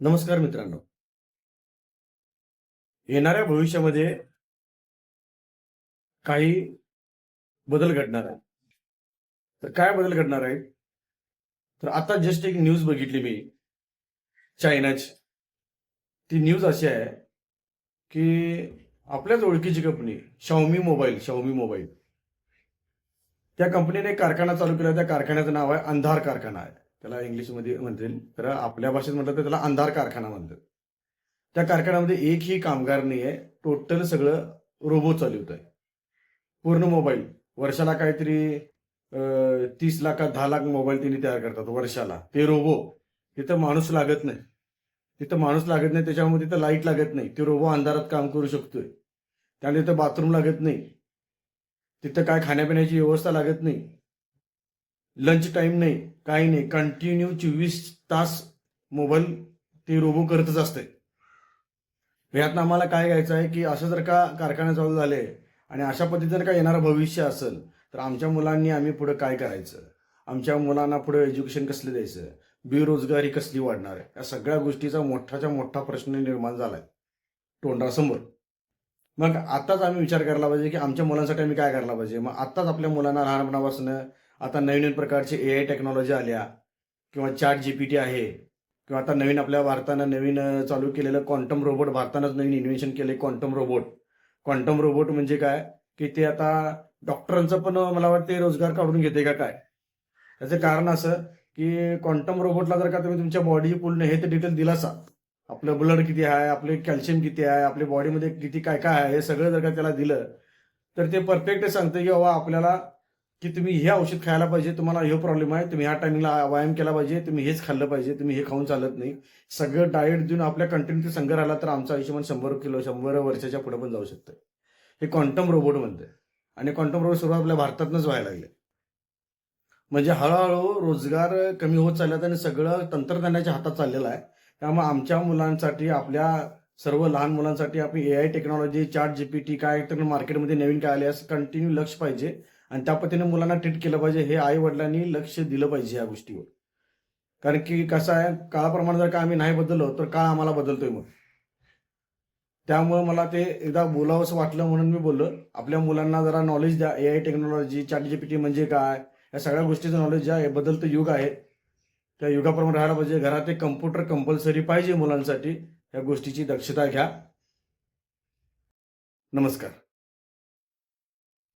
नमस्कार मित्रांनो. येणाऱ्या भविष्यामध्ये काही बदल घडणार आहे. तर काय बदल घडणार आहेत? तर आता जस्ट एक न्यूज बघितली मी चायनाची. ती न्यूज अशी आहे, की आपल्याच ओळखीची कंपनी Xiaomi मोबाईल. त्या कंपनीने एक कारखाना चालू केला. त्या कारखान्याचं नाव आहे अंधार कारखाना आहे. त्याला इंग्लिशमध्ये म्हणतील, तर आपल्या भाषेत म्हटलं तर त्याला अंधार कारखाना म्हणतात. त्या कारखान्यामध्ये एकही कामगार नाही आहे. टोटल सगळं रोबो चालवत आहे. पूर्ण मोबाईल. वर्षाला काहीतरी 30 लाख का 10 लाख मोबाईल त्यांनी तयार करतात वर्षाला. ते रोबो. तिथं माणूस लागत नाही. त्याच्यामुळे तिथं लाईट लागत नाही. ते रोबो अंधारात काम करू शकतोय. त्यामुळे तिथं बाथरूम लागत नाही. तिथं काय खाण्यापिण्याची व्यवस्था लागत नाही. लंच टाईम नाही, काही नाही. कंटिन्यू 24 तास मोबाईल ते रोबो करतच असते. यातनं आम्हाला काय घ्यायचं आहे, की असं जर का कारखाने चालू झाले आणि अशा पद्धतीनं का येणारं भविष्य असेल, तर आमच्या मुलांनी आम्ही पुढे काय करायचं? आमच्या मुलांना पुढे एज्युकेशन कसलं द्यायचं? बेरोजगारी कसली वाढणार आहे? या सगळ्या गोष्टीचा मोठाच्या मोठा प्रश्न निर्माण झालाय तोंडासमोर. मग आत्ताच आम्ही विचार करायला पाहिजे, की आमच्या मुलांसाठी आम्ही काय करायला पाहिजे? मग आत्ताच आपल्या मुलांना लहानपणापासून आता नवीन प्रकारचे AI टेक्नॉलॉजी आल्या किंवा चॅट जीपीटी आहे किंवा आता नवीन आपल्या भारतानं नवीन चालू केलेलं क्वांटम रोबोट. भारतानंच नवीन इन्व्हेन्शन केले क्वांटम रोबोट. क्वांटम रोबोट म्हणजे काय, की ते आता डॉक्टरांचं पण मला वाटते रोजगार काढून घेते का काय. त्याचं कारण असं, की क्वांटम रोबोटला जर का तुम्ही तुमच्या बॉडी पूर्ण हे ते डिटेल दिलासा, आपलं ब्लड किती आहे, आपले कॅल्शियम किती आहे, आपल्या बॉडीमध्ये किती काय काय आहे, हे सगळं जर का त्याला दिलं, तर ते परफेक्ट सांगतं, की बाबा आपल्याला, की तुम्ही हे औषध खायला पाहिजे, तुम्हाला हे प्रॉब्लेम आहे, तुम्ही ह्या टायमिंगला व्यायाम केला पाहिजे, तुम्ही हेच खाल्लं पाहिजे, तुम्ही हे खाऊन चालत नाही. सगळं डाएट देऊन आपल्या कंटिन्यू संघ राहिला तर आमचं आयुष्यमान 100 वर्षाच्या पुढे पण जाऊ शकतं. हे क्वांटम रोबोट म्हणते. आणि क्वांटम रोबोट सुरुवात आपल्या भारतातनंच व्हायला लागले. म्हणजे हळूहळू रोजगार कमी होत चालल्यात आणि सगळं तंत्रज्ञानाच्या हातात चाललेलं आहे. त्यामुळे आमच्या मुलांसाठी, आपल्या सर्व लहान मुलांसाठी आपण AI टेक्नॉलॉजी, चॅट जीपीटी काय तर मार्केटमध्ये नवीन काय आले असं कंटिन्यू लक्ष पाहिजे आणि त्या पद्धतीने मुलांना ट्रीट केलं पाहिजे. हे आई-वडिलांनी लक्ष दिलं पाहिजे या गोष्टीवर. कारण की कसं आहे, काळाप्रमाणे जर का आम्ही नाही बदललो, तर काळ आम्हाला बदलतोय मग. त्यामुळे मला ते एकदा बोलावंसं वाटलं म्हणून मी बोललो. आपल्या मुलांना जरा नॉलेज द्या. AI टेक्नॉलॉजी, चॅट जीपीटी म्हणजे काय? या सगळ्या गोष्टीचं नॉलेज द्या. हे बदलतं युग आहे. त्या युगाप्रमाणे राहायला पाहिजे. घरात एक कम्प्युटर कंपल्सरी पाहिजे मुलांसाठी. या गोष्टीची दक्षता घ्या. नमस्कार.